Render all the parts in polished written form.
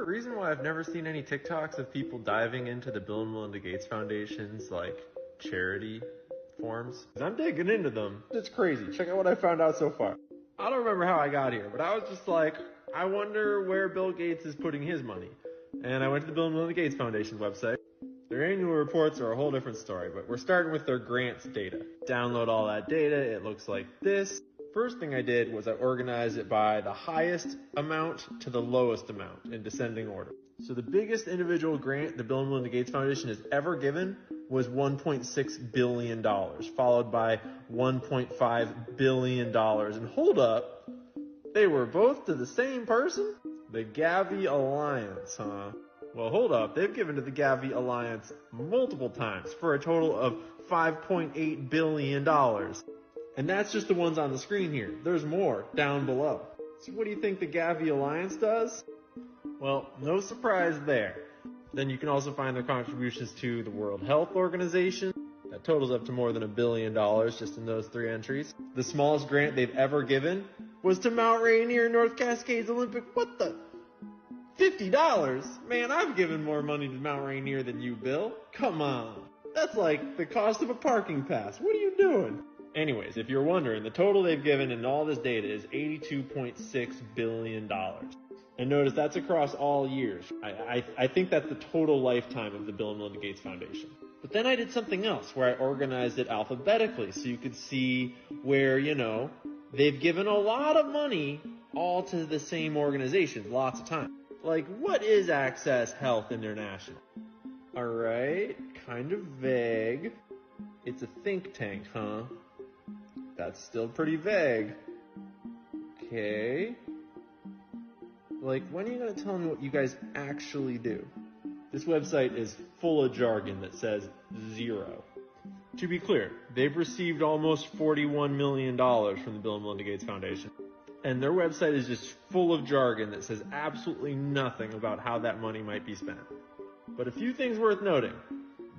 reason why I've never seen any TikToks of people diving into the Bill and Melinda Gates Foundation's, charity forms? 'Cause I'm digging into them. It's crazy. Check out what I found out so far. I don't remember how I got here, but I was just like, I wonder where Bill Gates is putting his money. And I went to the Bill and Melinda Gates Foundation website. Their annual reports are a whole different story, but we're starting with their grants data. Download all that data. It looks like this. First thing I did was I organized it by the highest amount to the lowest amount in descending order. So the biggest individual grant the Bill and Melinda Gates Foundation has ever given was $1.6 billion, followed by $1.5 billion. And hold up, they were both to the same person? The Gavi Alliance, huh? Well, hold up, they've given to the Gavi Alliance multiple times for a total of $5.8 billion. And that's just the ones on the screen here. There's more down below. So what do you think the Gavi Alliance does? Well, no surprise there. Then you can also find their contributions to the World Health Organization. That totals up to more than $1 billion just in those three entries. The smallest grant they've ever given was to Mount Rainier North Cascades Olympic. What the? $50? Man, I've given more money to Mount Rainier than you, Bill. Come on. That's like the cost of a parking pass. What are you doing? Anyways, if you're wondering, the total they've given in all this data is $82.6 billion. And notice that's across all years. I think that's the total lifetime of the Bill and Melinda Gates Foundation. But then I did something else where I organized it alphabetically so you could see where, they've given a lot of money all to the same organization lots of times. Like, what is Access Health International? Alright, kind of vague. It's a think tank, huh? That's still pretty vague. Okay. When are you going to tell me what you guys actually do? This website is full of jargon that says zero. To be clear, they've received almost $41 million from the Bill and Melinda Gates Foundation. And their website is just full of jargon that says absolutely nothing about how that money might be spent. But a few things worth noting.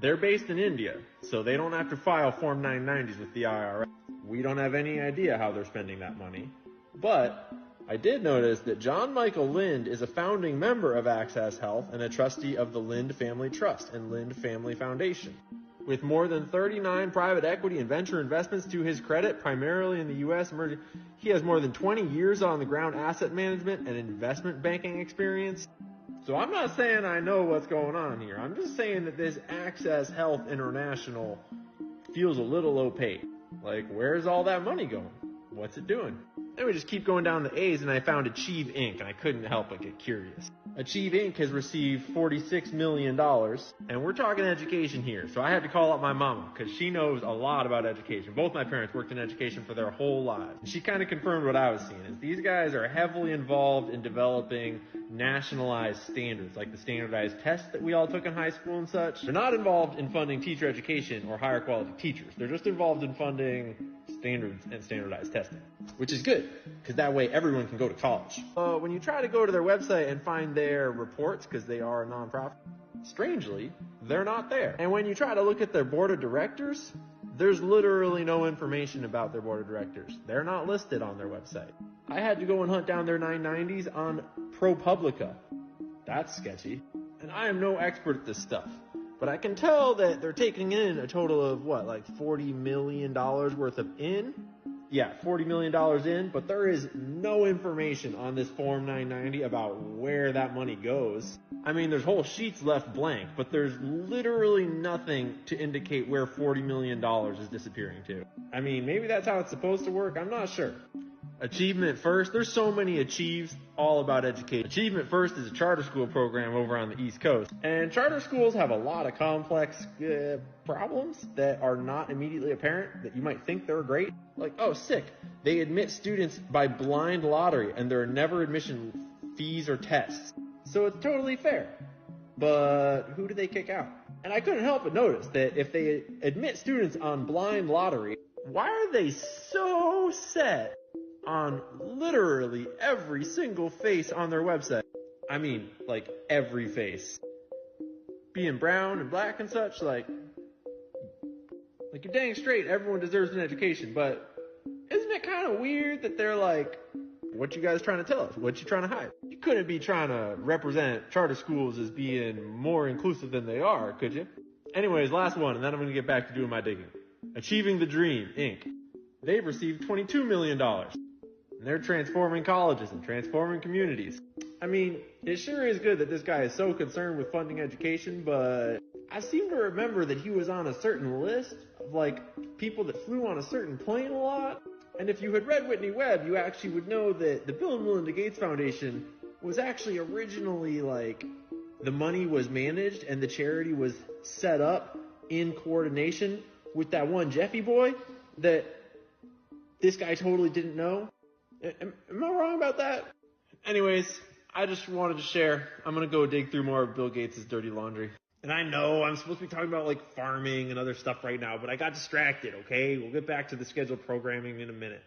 They're based in India, so they don't have to file Form 990s with the IRS. We don't have any idea how they're spending that money. But I did notice that John Michael Lind is a founding member of Access Health and a trustee of the Lind Family Trust and Lind Family Foundation. With more than 39 private equity and venture investments to his credit, primarily in the U.S., he has more than 20 years on the ground asset management and investment banking experience. So I'm not saying I know what's going on here. I'm just saying that this Access Health International feels a little opaque. Where's all that money going? What's it doing? Then we just keep going down the A's, and I found Achieve Inc., and I couldn't help but get curious. Achieve Inc. has received $46 million, and we're talking education here, so I had to call up my mama, because she knows a lot about education. Both my parents worked in education for their whole lives. And she kind of confirmed what I was seeing, is these guys are heavily involved in developing nationalized standards, like the standardized tests that we all took in high school and such. They're not involved in funding teacher education or higher quality teachers. They're just involved in funding standards and standardized testing, which is good, because that way everyone can go to college. When you try to go to their website and find their reports, because they are a nonprofit, strangely, they're not there. And when you try to look at their board of directors, there's literally no information about their board of directors. They're not listed on their website. I had to go and hunt down their 990s on ProPublica. That's sketchy. And I am no expert at this stuff, but I can tell that they're taking in a total of $40 million worth of Yeah, $40 million in, but there is no information on this Form 990 about where that money goes. I mean, there's whole sheets left blank, but there's literally nothing to indicate where $40 million is disappearing to. I mean, maybe that's how it's supposed to work. I'm not sure. Achievement First, there's so many Achieves all about education. Achievement First is a charter school program over on the East Coast. And charter schools have a lot of complex problems that are not immediately apparent that you might think they're great. Sick. They admit students by blind lottery and there are never admission fees or tests. So it's totally fair. But who do they kick out? And I couldn't help but notice that if they admit students on blind lottery, why are they so set on literally every single face on their website? I mean, every face. Being brown and black and such, you're dang straight, everyone deserves an education, but isn't it kind of weird that they're What you guys trying to tell us? What you trying to hide? You couldn't be trying to represent charter schools as being more inclusive than they are, could you? Anyways, last one, and then I'm going to get back to doing my digging. Achieving the Dream, Inc. They've received $22 million. And they're transforming colleges and transforming communities. I mean, it sure is good that this guy is so concerned with funding education, but I seem to remember that he was on a certain list of, like, people that flew on a certain plane a lot. And if you had read Whitney Webb, you actually would know that the Bill and Melinda Gates Foundation was actually originally, like, the money was managed and the charity was set up in coordination with that one Jeffy boy that this guy totally didn't know. Am I wrong about that? Anyways, I just wanted to share. I'm going to go dig through more of Bill Gates' dirty laundry. And I know I'm supposed to be talking about like farming and other stuff right now, but I got distracted, okay? We'll get back to the scheduled programming in a minute.